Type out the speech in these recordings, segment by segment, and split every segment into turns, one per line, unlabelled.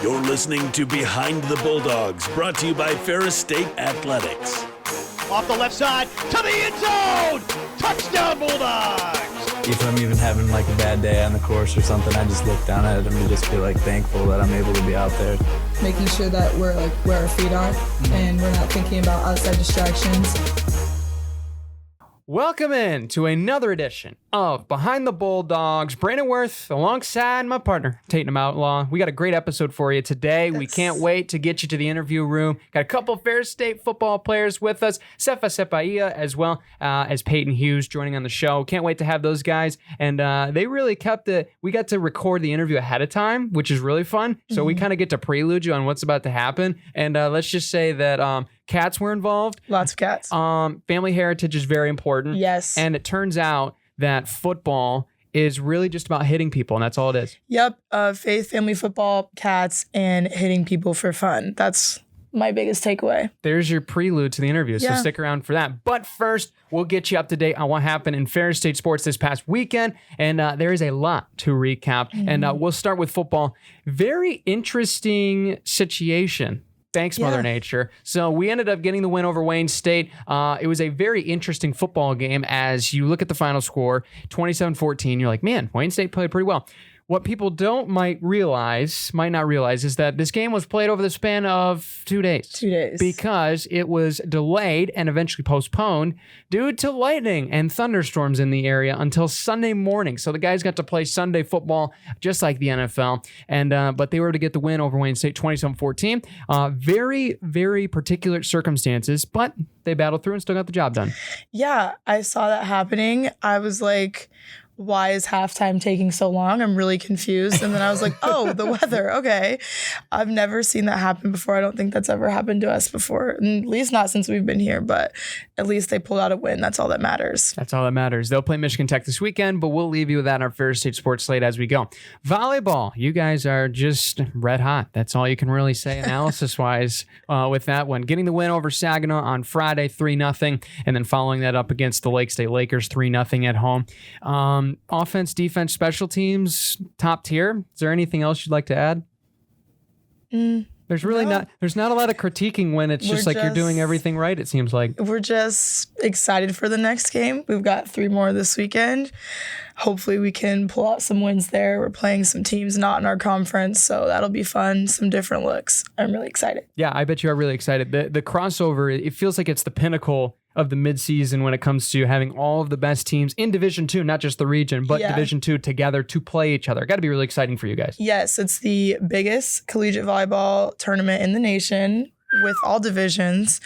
You're listening to Behind the Bulldogs, brought to you by Ferris State Athletics.
Off the left side, to the end zone! Touchdown, Bulldogs!
If I'm even having like a bad day on the course or something, I just look down at it and just feel like thankful that I'm able to be out there.
Making sure that we're like where our feet are and we're not thinking about outside distractions.
Welcome in to another edition of Behind the Bulldogs. Brandon Worth alongside my partner, Tatum Outlaw. We got a great episode for you today. Yes. We can't wait to get you to the interview room. Got a couple of Ferris State football players with us. Sefa Saipaia as well as Payton Hughes joining on the show. Can't wait to have those guys. And they really kept it. We got to record the interview ahead of time, which is really fun. So we kind of get to prelude you on what's about to happen. And let's just say that cats were involved.
Lots of cats.
Family heritage is very important.
Yes.
And it turns out that football is really just about hitting people, and that's all it is.
Yep. Faith, family football, cats, and hitting people for fun. That's my biggest takeaway.
There's your prelude to the interview, so stick around for that. But first, we'll get you up to date on what happened in Ferris State sports this past weekend, and there is a lot to recap. And we'll start with football. Very interesting situation. Thanks, Mother Nature. So we ended up getting the win over Wayne State. It was a very interesting football game as you look at the final score, 27-14. You're like, man, Wayne State played pretty well. What people might not realize is that this game was played over the span of 2 days.
2 days.
Because it was delayed and eventually postponed due to lightning and thunderstorms in the area until Sunday morning. So the guys got to play Sunday football just like the NFL. And but they were able to get the win over Wayne State 27-14. Very, very particular circumstances, but they battled through and still got the job done.
Yeah, I saw that happening. I was like, why is halftime taking so long? I'm really confused. And then I was like, oh, the weather. Okay. I've never seen that happen before. I don't think that's ever happened to us before, at least not since we've been here, but at least they pulled out a win. That's all that matters.
That's all that matters. They'll play Michigan Tech this weekend, but we'll leave you with that in our Ferris State sports slate as we go. Volleyball, you guys are just red hot. That's all you can really say analysis-wise with that one. Getting the win over Saginaw on Friday, 3-0, and then following that up against the Lake State Lakers, 3-0 at home. Offense, defense, special teams, top tier. Is there anything else you'd like to add? There's really not a lot of critiquing when it's just like you're doing everything right, it seems like.
We're just excited for the next game. We've got 3 more this weekend. Hopefully we can pull out some wins there. We're playing some teams not in our conference, so that'll be fun. Some different looks. I'm really excited. Yeah,
I bet you are really excited. The crossover, it feels like it's the pinnacle of the midseason when it comes to having all of the best teams in Division II, not just the region, but Division II together to play each other. Got to be really exciting for you guys.
Yes, it's the biggest collegiate volleyball tournament in the nation with all divisions,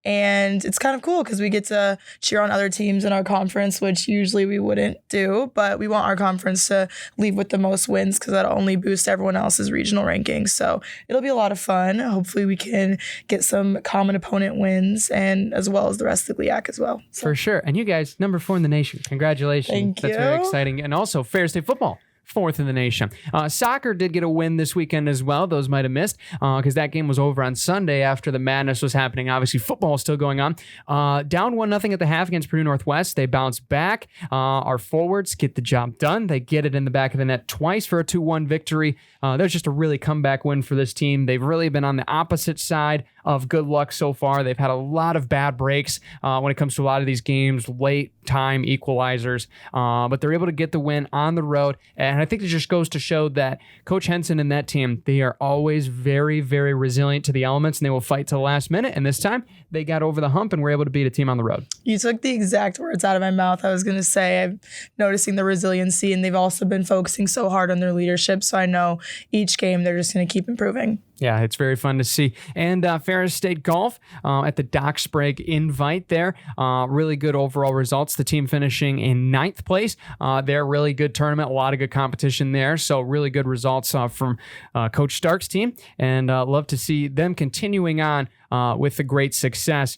and it's kind of cool because we get to cheer on other teams in our conference, which usually we wouldn't do, but we want our conference to leave with the most wins because that'll only boost everyone else's regional rankings. So it'll be a lot of fun. Hopefully we can get some common opponent wins, and as well as the rest of the GLIAC as well. So.
For sure. And you guys, number 4 in the nation. Congratulations.
Thank you.
That's very exciting. And also Ferris State football, 4th in the nation. Soccer did get a win this weekend as well. Those might have missed because that game was over on Sunday after the madness was happening. Obviously, football is still going on. Down 1-0 at the half against Purdue Northwest. They bounce back. Our forwards get the job done. They get it in the back of the net twice for a 2-1 victory. There's just a really comeback win for this team. They've really been on the opposite side of good luck so far. They've had a lot of bad breaks when it comes to a lot of these games, late time equalizers, but they're able to get the win on the road. And I think it just goes to show that Coach Henson and that team, they are always very, very resilient to the elements, and they will fight to the last minute. And this time they got over the hump and were able to beat a team on the road.
You took the exact words out of my mouth. I was going to say, I'm noticing the resiliency, and they've also been focusing so hard on their leadership. So I know each game they're just going to keep improving.
Yeah, it's very fun to see. And Ferris State Golf at the Doc Sprague Invite there. Really good overall results. The team finishing in 9th place. They're a really good tournament. A lot of good competition there. So really good results from Coach Stark's team. And love to see them continuing on with the great success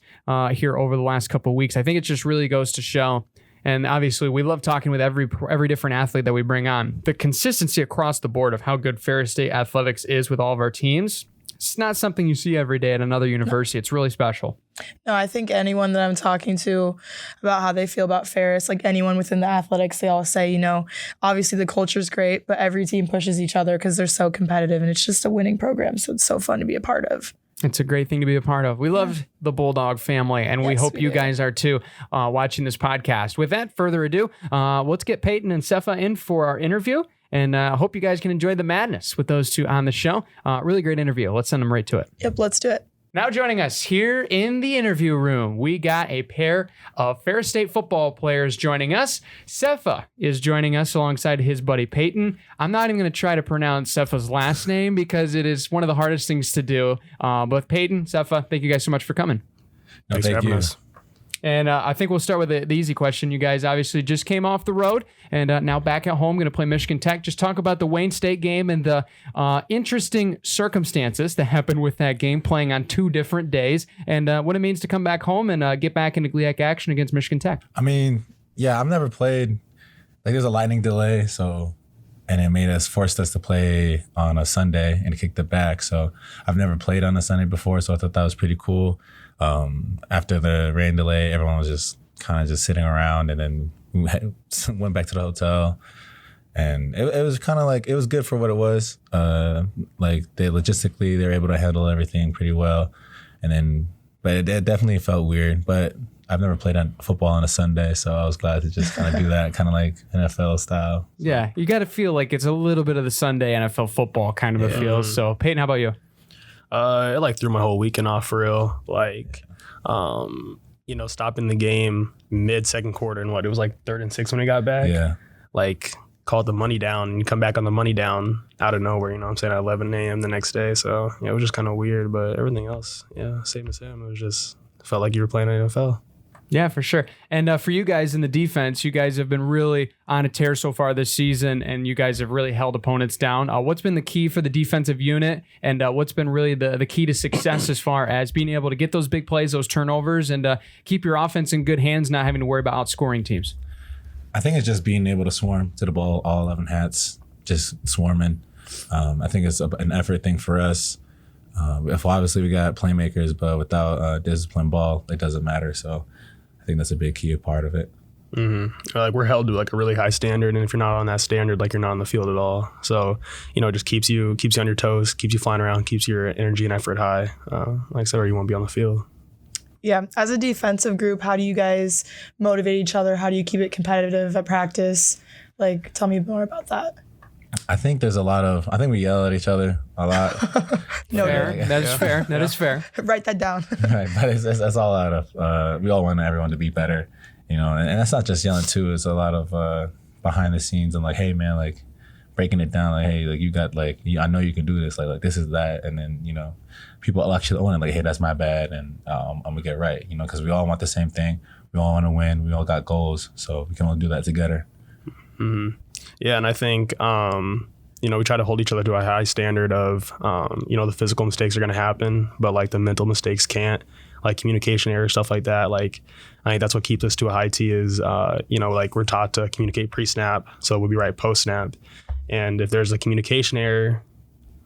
here over the last couple of weeks. I think it just really goes to show, and obviously we love talking with every different athlete that we bring on, the consistency across the board of how good Ferris State athletics is with all of our teams. it's not something you see every day at another university. It's really special.
No, I think anyone that I'm talking to about how they feel about Ferris, like anyone within the athletics, they all say, obviously the culture's great, but every team pushes each other because they're so competitive and it's just a winning program. So it's so fun to be a part of.
It's a great thing to be a part of. We love the Bulldog family, and we hope you guys are too, watching this podcast. Without further ado, let's get Payton and Sefa in for our interview, and I hope you guys can enjoy the madness with those two on the show. Really great interview. Let's send them right to it.
Yep, let's do it.
Now joining us here in the interview room, we got a pair of Ferris State football players joining us. Sefa is joining us alongside his buddy Payton. I'm not even going to try to pronounce Sefa's last name because it is one of the hardest things to do. But Payton, Sefa, thank you guys so much for coming.
Thanks for having us.
And I think we'll start with the easy question. You guys obviously just came off the road and now back at home, going to play Michigan Tech. Just talk about the Wayne State game and the interesting circumstances that happened with that game, playing on 2 different days, and what it means to come back home and get back into GLIAC action against Michigan Tech.
I mean, yeah, I've never played. Like, there's a lightning delay, and it forced us to play on a Sunday and kicked it back. So I've never played on a Sunday before, so I thought that was pretty cool. After the rain delay, everyone was just kind of just sitting around, and then we went back to the hotel, and it was kind of like, it was good for what it was. Like, they were able to handle everything pretty well, but it definitely felt weird. But I've never played on football on a Sunday, so I was glad to just kind of do that, kind of like NFL style. So.
Yeah, you got to feel like it's a little bit of the Sunday NFL football kind of a feel. So Payton, how about you?
It threw my whole weekend off for real. Stopping the game mid second quarter and it was 3rd and 6 when we got back.
Yeah.
Called the money down and come back on the money down out of nowhere, at 11 a.m. the next day. So it was just kind of weird, but everything else, same as him. It was just, felt like you were playing in NFL.
Yeah, for sure. And for you guys in the defense, you guys have been really on a tear so far this season, and you guys have really held opponents down. What's been the key for the defensive unit, and what's been really the key to success as far as being able to get those big plays, those turnovers, and keep your offense in good hands, not having to worry about outscoring teams?
I think it's just being able to swarm to the ball, all 11 hats, just swarming. I think it's an effort thing for us. If obviously we got playmakers, but without disciplined ball, it doesn't matter. So I think that's a big key part of it.
Mm-hmm. We're held to a really high standard, and if you're not on that standard, you're not on the field at all. So it just keeps you on your toes, keeps you flying around, keeps your energy and effort high. Like I said, or you won't be on the field.
Yeah, as a defensive group, how do you guys motivate each other? How do you keep it competitive at practice? Tell me more about that.
I think I think we yell at each other a lot.
No,
fair. That is fair. That is fair.
Write that down.
Right, but that's all out of, we all want everyone to be better, and that's not just yelling too. It's a lot of behind the scenes and hey man, breaking it down, hey, you got I know you can do this, this is that, and then people actually own it, hey, that's my bad, and I'm gonna get right, because we all want the same thing. We all want to win. We all got goals, so we can all do that together.
Mm-hmm. Yeah, and I think we try to hold each other to a high standard of the physical mistakes are going to happen, but the mental mistakes can't, communication errors, stuff like that. I think that's what keeps us to a high T is we're taught to communicate pre-snap, so we'll be right post-snap, and if there's a communication error,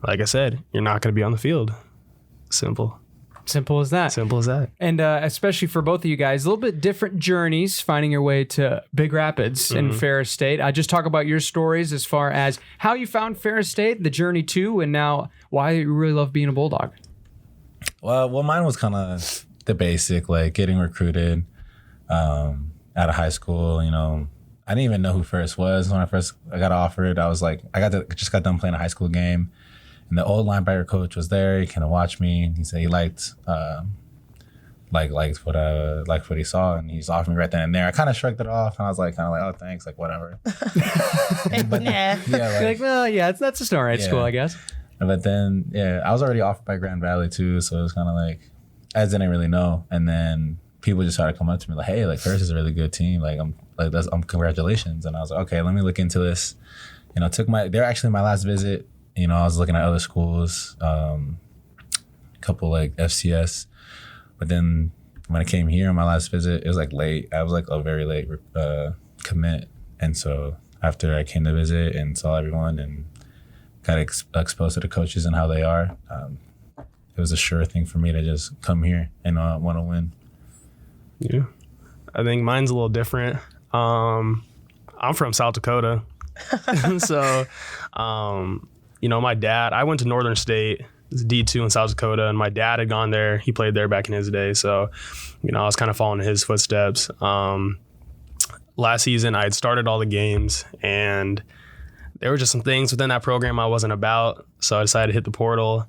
like I said, you're not going to be on the field. Simple as that.
Simple as that. And especially for both of you guys, a little bit different journeys finding your way to Big Rapids in Ferris State. Just talk about your stories as far as how you found Ferris State, the journey to, and now why you really love being a Bulldog.
Well, mine was kind of the basic, getting recruited out of high school. I didn't even know who Ferris was when I got offered. I was just got done playing a high school game. And the old linebacker coach was there. He kind of watched me. He said he liked what he saw, and he's offered me right then and there. I kind of shrugged it off, and I was oh, thanks, whatever.
But nah.
Yeah,
that's just all right school, I guess.
But then, I was already offered by Grand Valley too, so it was kind of I just didn't really know. And then people just started coming up to me hey, Ferris is a really good team. Congratulations. And I was okay, let me look into this. They're actually my last visit. I was looking at other schools, a couple FCS, but then when I came here on my last visit, it was late. I was a very late commit, and so after I came to visit and saw everyone and got exposed to the coaches and how they are, it was a sure thing for me to just come here and want to win.
Yeah, I think mine's a little different. I'm from South Dakota, so my dad. I went to Northern State, it's D2 in South Dakota, and my dad had gone there. He played there back in his day, so I was kind of following in his footsteps. Last season, I had started all the games, and there were just some things within that program I wasn't about, so I decided to hit the portal.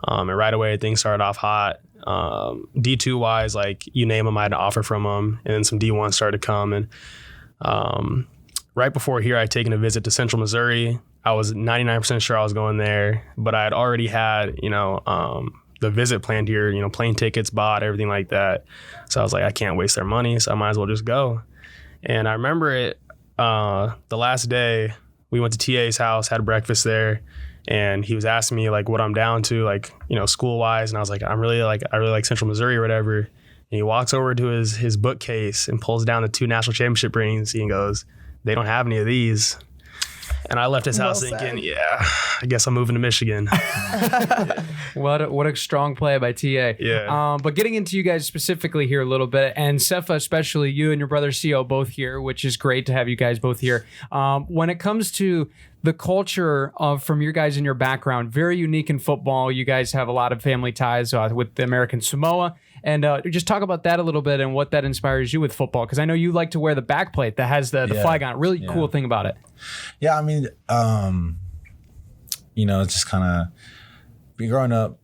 And right away, things started off hot. D2 wise, like you name them, I had an offer from them, and then some D1 started to come. And right before here, I had taken a visit to Central Missouri. I was 99% sure I was going there, but I had already had, the visit planned here, plane tickets bought, everything like that. So I was like, I can't waste their money, so I might as well just go. And I remember it, the last day, we went to TA's house, had breakfast there, and he was asking me like what I'm down to, like, school wise. And I was like, I really like Central Missouri or whatever. And he walks over to his bookcase and pulls down the 2 national championship rings. He goes, they don't have any of these. And I left his house thinking, yeah, I guess I'm moving to Michigan.
What a strong play by TA.
Yeah.
But getting into you guys specifically here a little bit, and Sefa, especially you and your brother Co both here, which is great to have you guys both here. When it comes to the culture from your guys and your background, very unique in football. You guys have a lot of family ties with the American Samoa. And just talk about that a little bit and what that inspires you with football. Because I know you like to wear the backplate that has the flag on it. Really cool thing about it.
Yeah, I mean, it's just kind of growing up.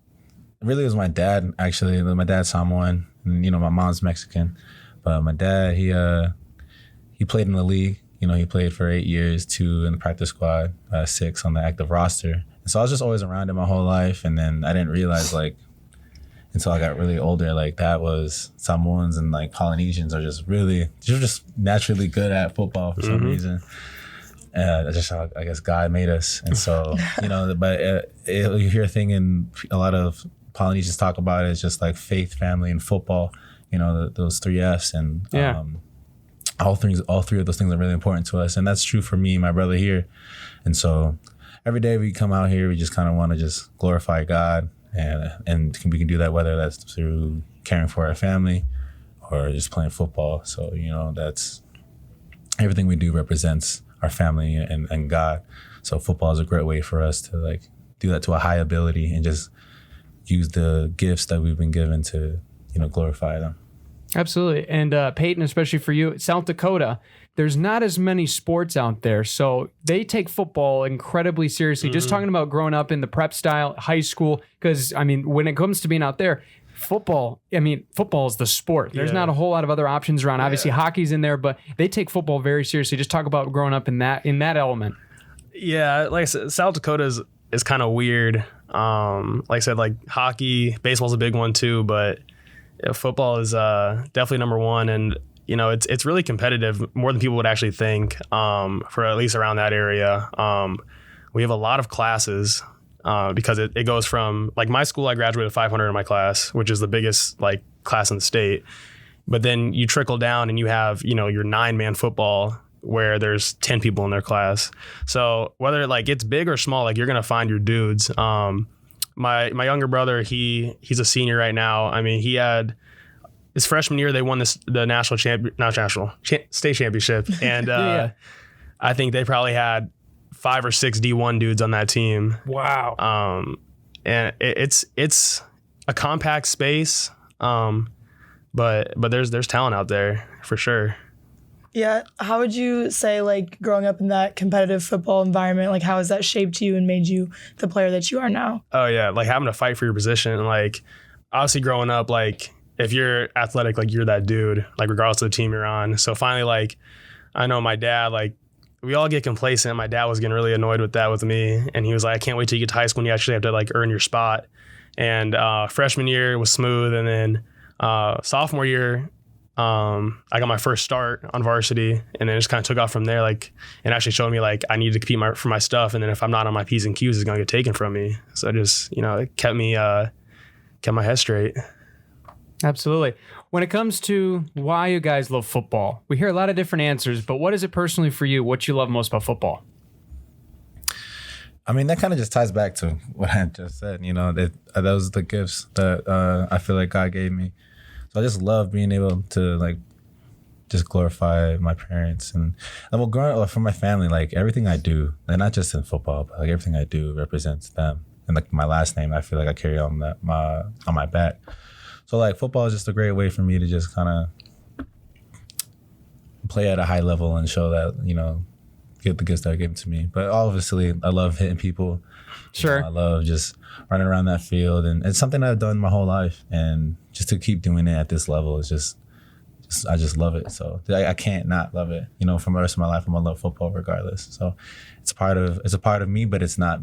Really, it was my dad, actually. My dad's Samoan, and, my mom's Mexican. But my dad, he played in the league. He played for 8 years, 2 in the practice squad, 6 on the active roster. And so I was just always around him my whole life. And then I didn't realize, until I got really older, that was Samoans and Polynesians are they're just naturally good at football for some reason. I guess God made us. And so, but you hear a thing in a lot of Polynesians talk about it, it's just faith, family, and football, those 3 F's. And all three of those things are really important to us. And that's true for me and my brother here. And so every day we come out here, we just kind of want to just glorify God. And we can do that whether that's through caring for our family or just playing football. So, that's everything we do represents our family and God. So football is a great way for us to do that to a high ability and just use the gifts that we've been given to, glorify them.
Absolutely. And Payton, especially for you, South Dakota, there's not as many sports out there. So they take football incredibly seriously. Just talking about growing up in the prep style, high school, because, when it comes to being out there, football is the sport. There's not a whole lot of other options around. Obviously, hockey's in there, but they take football very seriously. Just talk about growing up in that element.
Yeah, like I said, South Dakota is kind of weird. Like I said, hockey, baseball's a big one too, but football is definitely number one. And it's really competitive, more than people would actually think, for at least around that area. We have a lot of classes because it goes from, my school, I graduated 500 in my class, which is the biggest class in the state. But then you trickle down and you have, your 9-man football where there's 10 people in their class. So whether it's big or small, you're going to find your dudes. My younger brother, he's a senior right now. He had his freshman year, they won the state championship. And I think they probably had 5 or 6 D1 dudes on that team.
Wow.
And it's a compact space. But there's talent out there for sure.
Yeah. How would you say, growing up in that competitive football environment, how has that shaped you and made you the player that you are now?
Oh, yeah. Having to fight for your position. Obviously growing up, if you're athletic, you're that dude, regardless of the team you're on. So finally, I know my dad, we all get complacent. My dad was getting really annoyed with that with me. And he was like, I can't wait till you get to high school and you actually have to, earn your spot. And freshman year was smooth. And then sophomore year, I got my first start on varsity, and then it just kind of took off from there, and actually showed me I need to compete for my stuff, and then if I'm not on my P's and Q's, it's gonna get taken from me. So just it kept my head straight.
Absolutely. When it comes to why you guys love football, we hear a lot of different answers, but what is it personally for you? What you love most about football?
I mean, that kind of just ties back to what I just said. You know, that those are the gifts that I feel like God gave me. So I just love being able to like just glorify my parents and well, growing up for my family. Like everything I do, and not just in football, but like everything I do represents them. And like my last name, I feel like I carry on my back. So like football is just a great way for me to just kind of play at a high level and show that, you know, get the gifts that are given to me. But obviously I love hitting people.
Sure.
You know, I love just running around that field, and it's something I've done my whole life, and just to keep doing it at this level is just I just love it. So I can't not love it. You know, for the rest of my life I'm gonna love football regardless. So it's a part of me, but it's not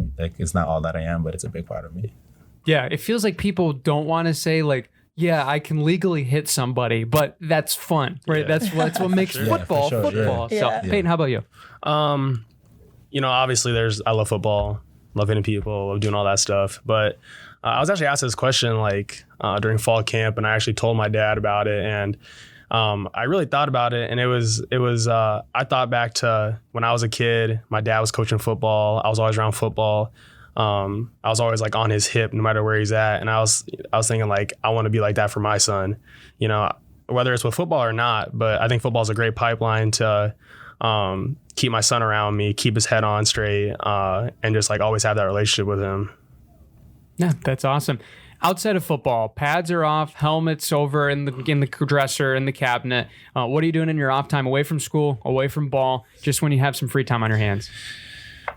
all that I am, but it's a big part of me.
Yeah, it feels like people don't want to say like, yeah, I can legally hit somebody, but that's fun, right?
Yeah.
That's what makes football
for sure,
football.
yeah.
So,
Yeah.
Payton, how about you?
You know, obviously I love football, love hitting people, love doing all that stuff. But I was actually asked this question like during fall camp, and I actually told my dad about it, and I really thought about it, and it was I thought back to when I was a kid. My dad was coaching football. I was always around football. I was always like on his hip no matter where he's at, and I was thinking like I want to be like that for my son, you know, whether it's with football or not. But I think football is a great pipeline to keep my son around me, keep his head on straight, and just like always have that relationship with him.
Yeah, that's awesome. Outside of football, pads are off, helmets over in the dresser, in the cabinet. What are you doing in your off time, away from school, away from ball, just when you have some free time on your hands?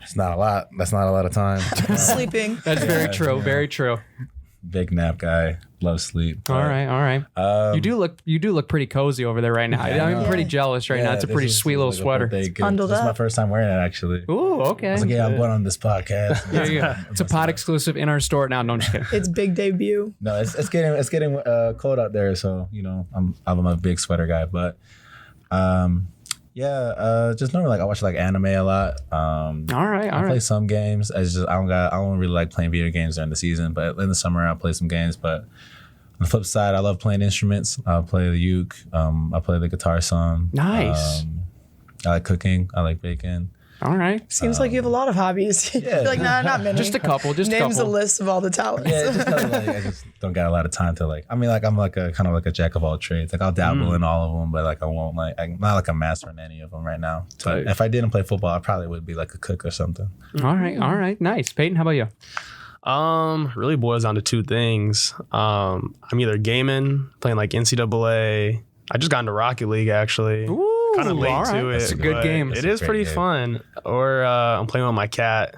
It's not a lot. That's not a lot of time.
Sleeping.
That's very true.
Yeah.
Very true.
Big nap guy. Love sleep.
All right. You do look pretty cozy over there right now.
Yeah, I
I'm
know.
pretty jealous right now. It's a pretty sweet little sweater.
Bundled
This is my
up.
first time wearing it, actually.
Ooh, okay.
I was like, yeah, I'm going on this podcast.
There you go. It's a pod exclusive in our store now. No, I'm just kidding.
It's big debut.
No, it's getting cold out there, so you know I'm a big sweater guy, but just normally like I watch like anime a lot.
All right.
I play some games. I don't really like playing video games during the season, but in the summer I'll play some games. But on the flip side, I love playing instruments. I'll play the uke. I play the guitar some.
Nice.
I like cooking. I like baking.
All right.
Seems like you have a lot of hobbies. You're like, nah, not many.
Just a couple.
Names a list of all the talents.
Yeah, just kinda like, I just don't got a lot of time to like. I mean, like I'm like a kind of like a jack of all trades. Like I'll dabble in all of them, but like I won't like. I'm not like a master in any of them right now. But if I didn't play football, I probably would be like a cook or something.
All right. Nice. Payton, how about you?
Really boils down to two things. I'm either gaming, playing like NCAA. I just got into Rocket League actually.
Ooh,
Kind of late
all right.
to it.
It's a good
but
game.
It
a
is
great
pretty
game.
fun. Or I'm playing with my cat,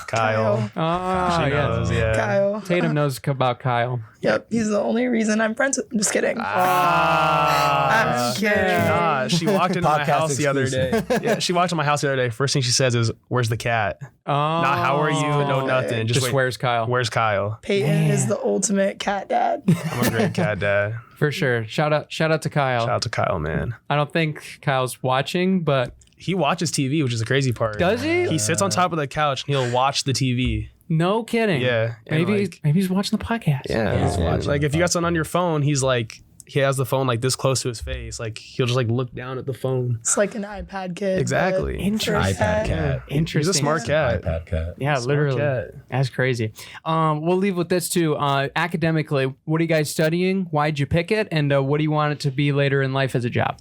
Kyle.
Oh,
She knows, yeah.
Kyle.
Tatum knows about Kyle.
Yep, he's the only reason I'm friends with. I'm just kidding.
Ah,
I'm kidding.
Nah, she walked into my
Podcast
house the other day. Yeah, she walked into my house the other day. First thing she says is, "Where's the cat?"
Oh,
Not how are you? No nothing.
Just
wait,
where's Kyle?
Where's Kyle?
Peyton is the ultimate cat dad.
I'm a great cat dad.
For sure. Shout out to Kyle.
Shout out to Kyle, man.
I don't think Kyle's watching, but
He watches TV, which is the crazy part.
does he?
He sits on top of the couch and he'll watch the TV.
No kidding.
Yeah, and
Maybe he's watching the podcast.
Yeah.
He's watching
Like
the
if you got something on your phone, he's like, he has the phone like this close to his face. Like he'll just like look down at the phone.
It's like an iPad kid.
Exactly.
but
Interesting.
for a
iPad cat.
Interesting.
He's a smart cat.
iPad cat.
Yeah, literally.
cat.
That's crazy. We'll leave with this too. Academically, what are you guys studying? Why'd you pick it? And what do you want it to be later in life as a job?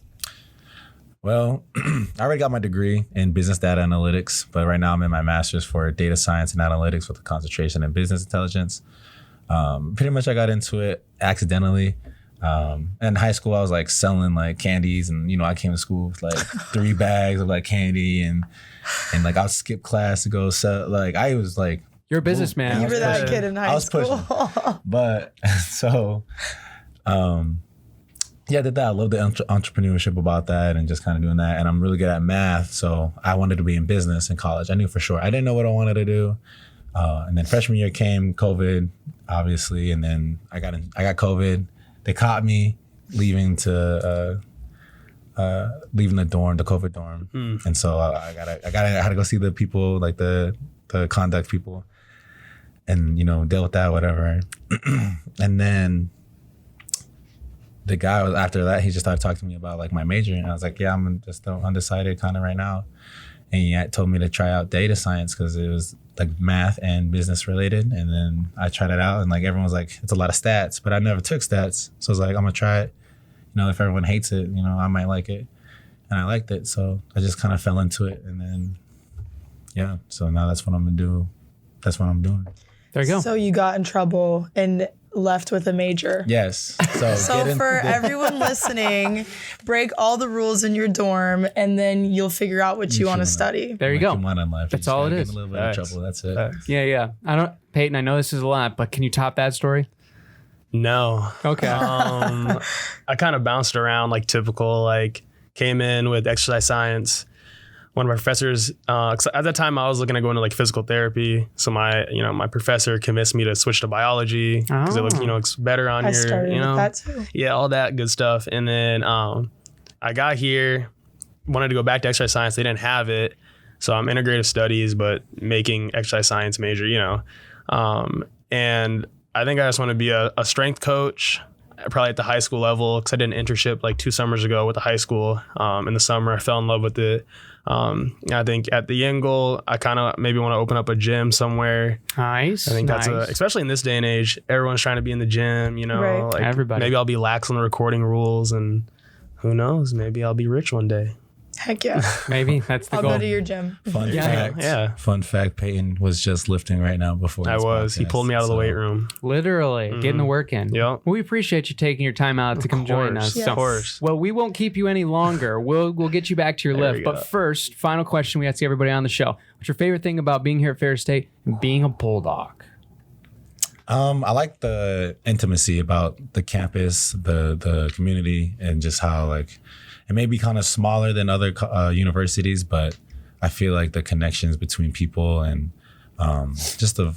Well, I already got my degree in business data analytics, but right now I'm in my master's for data science and analytics with a concentration in business intelligence. Pretty much I got into it accidentally. In high school, I was like selling like candies, and you know I came to school with like 3 bags of like candy, and like I'll skip class to go sell. Like I was like,
You're a businessman.
You were that kid in
I
high
was
school.
but so yeah, I did that. I love the entrepreneurship about that and just kind of doing that. And I'm really good at math, so I wanted to be in business in college. I knew for sure. I didn't know what I wanted to do. And then freshman year came COVID, obviously, and then I got COVID. They caught me leaving the dorm, the COVID dorm, and so I had to go see the people, like the conduct people, and you know deal with that, whatever. And then the guy was after that. He just started talking to me about like my major, and I was like, yeah, I'm just undecided kind of right now. And he told me to try out data science because it was like math and business related. And then I tried it out and like everyone was like, it's a lot of stats, but I never took stats. So I was like, I'm gonna try it. You know, if everyone hates it, you know, I might like it. And I liked it. So I just kind of fell into it. And then, yeah, so now that's what I'm gonna do. That's what I'm doing.
There you go.
So you got in trouble and left with a major.
Yes.
So for everyone listening, break all the rules in your dorm, and then you'll figure out what you want to study.
There you go.
That's
all it is.
A little bit of trouble. That's it.
Yeah. Payton, I know this is a lot, but can you top that story?
No.
Okay.
I kind of bounced around like typical, like came in with exercise science. One of my professors, 'cause at that time I was looking to go into like physical therapy. So my professor convinced me to switch to biology because it looks better on
I
your,
started with that too.
Yeah, all that good stuff. And then I got here, wanted to go back to exercise science. They didn't have it. So I'm integrative studies, but making exercise science major, and I think I just want to be a strength coach, probably at the high school level, because I did an internship like 2 summers ago with the high school. In the summer, I fell in love with it. I think at the end goal, I kind of maybe want to open up a gym somewhere.
Nice.
I think that's especially in this day and age, everyone's trying to be in the gym,
Right.
like
Everybody.
Maybe I'll be lax on the recording rules, and who knows, maybe I'll be rich one day.
Heck yeah.
Maybe that's the
I'll
goal.
go to your gym.
Fun fact, Payton was just lifting right now before this podcast.
He pulled me out of the weight room.
Literally getting the work in.
Yep.
We appreciate you taking your time out to come join us.
Yes.
So,
Of course.
well, we won't keep you any longer. We'll get you back to your
There
lift.
we
But
go.
first, final question we ask everybody on the show. What's your favorite thing about being here at Ferris State and being a Bulldog?
I like the intimacy about the campus, the community, and just how like it may be kind of smaller than other universities, but I feel like the connections between people and just the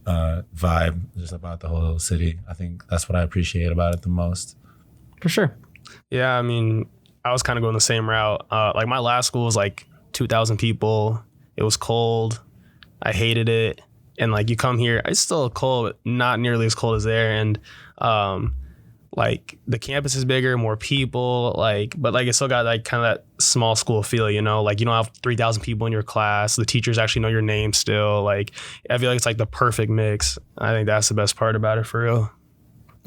vibe just about the whole city. I think that's what I appreciate about it the most.
For sure.
Yeah, I mean, I was kind of going the same route. Like my last school was like 2,000 people. It was cold. I hated it. And like you come here, it's still cold, but not nearly as cold as there. And like the campus is bigger, more people, but it still got like kind of that small school feel, like you don't have 3,000 people in your class. The teachers actually know your name still. Like I feel like it's like the perfect mix. I think that's the best part about it for real.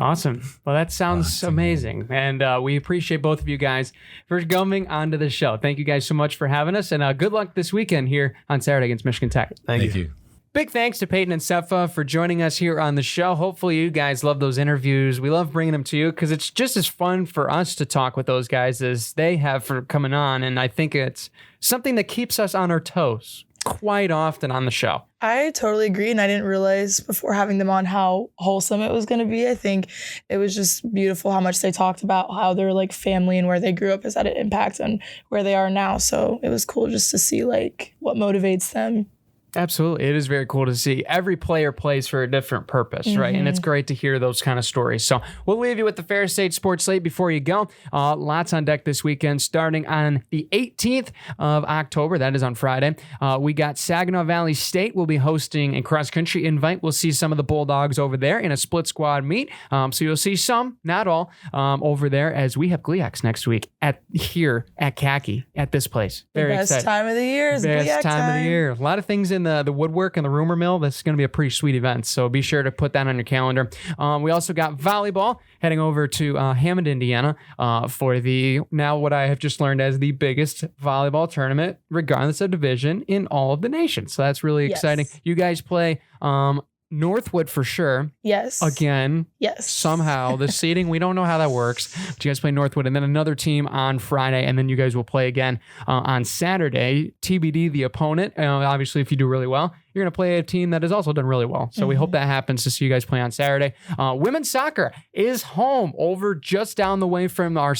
Awesome. Well, that sounds amazing. And we appreciate both of you guys for coming onto the show. Thank you guys so much for having us. And good luck this weekend here on Saturday against Michigan Tech.
Thank you.
Big thanks to Payton and Sefa for joining us here on the show. Hopefully you guys love those interviews. We love bringing them to you because it's just as fun for us to talk with those guys as they have for coming on. And I think it's something that keeps us on our toes quite often on the show.
I totally agree. And I didn't realize before having them on how wholesome it was going to be. I think it was just beautiful how much they talked about how their like family and where they grew up has had an impact on where they are now. So it was cool just to see like what motivates them.
Absolutely. It is very cool to see. Every player plays for a different purpose, right? And it's great to hear those kind of stories. So we'll leave you with the Ferris State Sports Slate before you go. Lots on deck this weekend, starting on the 18th of October. That is on Friday. We got Saginaw Valley State will be hosting a cross-country invite. We'll see some of the Bulldogs over there in a split squad meet. So you'll see some, not all, over there as we have GLIACs next week here at Khaki at this place. Very
Best
excited.
time of the year is
Best
GLIAC
time of the year. A lot of things in the woodwork and the rumor mill. This is going to be a pretty sweet event, so be sure to put that on your calendar. We also got volleyball heading over to Hammond, Indiana for now what I have just learned as the biggest volleyball tournament, regardless of division, in all of the nation. So that's really exciting. You guys play Northwood for sure.
Yes.
Again.
Yes.
Somehow the seating, we don't know how that works. But you guys play Northwood and then another team on Friday, and then you guys will play again on Saturday. TBD the opponent. Obviously, if you do really well, you're going to play a team that has also done really well. So we hope that happens to see you guys play on Saturday. Women's soccer is home over just down the way from the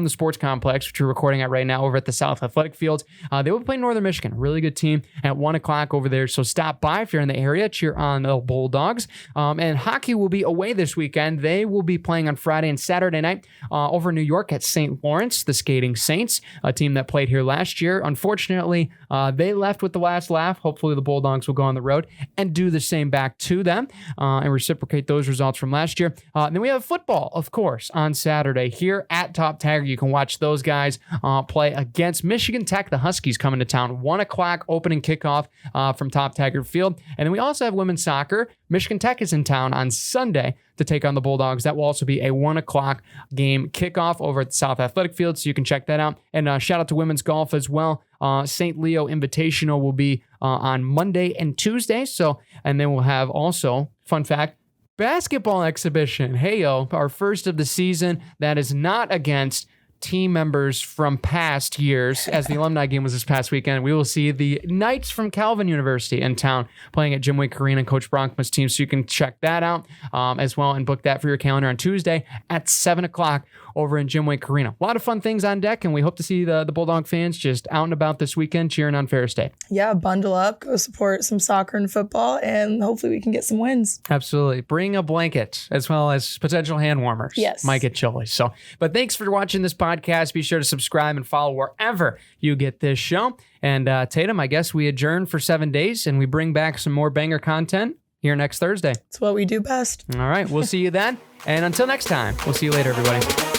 sports complex, which we're recording at right now over at the South Athletic Fields. They will play Northern Michigan, a really good team at 1:00 over there. So stop by if you're in the area, cheer on the Bulldogs. And hockey will be away this weekend. They will be playing on Friday and Saturday night over in New York at St. Lawrence, the Skating Saints, a team that played here last year. Unfortunately, they left with the last laugh. Hopefully the Bulldogs Bulldogs will go on the road and do the same back to them and reciprocate those results from last year. Then we have football, of course, on Saturday here at Top Tiger. You can watch those guys play against Michigan Tech. The Huskies coming to town. 1 o'clock opening kickoff from Top Tiger Field. And then we also have women's soccer. Michigan Tech is in town on Sunday to take on the Bulldogs. That will also be a 1 o'clock game kickoff over at the South Athletic Field, so you can check that out. And shout out to women's golf as well. St. Leo Invitational will be on Monday and Tuesday. And then we'll have also, fun fact, basketball exhibition. Hey-yo, our first of the season. That is not against team members from past years, as the alumni game was this past weekend. We will see the Knights from Calvin University in town playing at Jim Wake Arena and Coach Bronkman's team, so you can check that out as well and book that for your calendar on Tuesday at 7 o'clock over in Jim Wake Arena. A lot of fun things on deck, and we hope to see the Bulldog fans just out and about this weekend cheering on Ferris State.
Yeah, bundle up, go support some soccer and football, and hopefully we can get some wins.
Absolutely. Bring a blanket as well as potential hand warmers.
Yes.
Might get chilly. But thanks for watching this podcast. Be sure to subscribe and follow wherever you get this show. And Tatum, I guess we adjourn for 7 days and we bring back some more banger content here next Thursday.
It's what we do best.
All right. We'll see you then. And until next time, we'll see you later, everybody.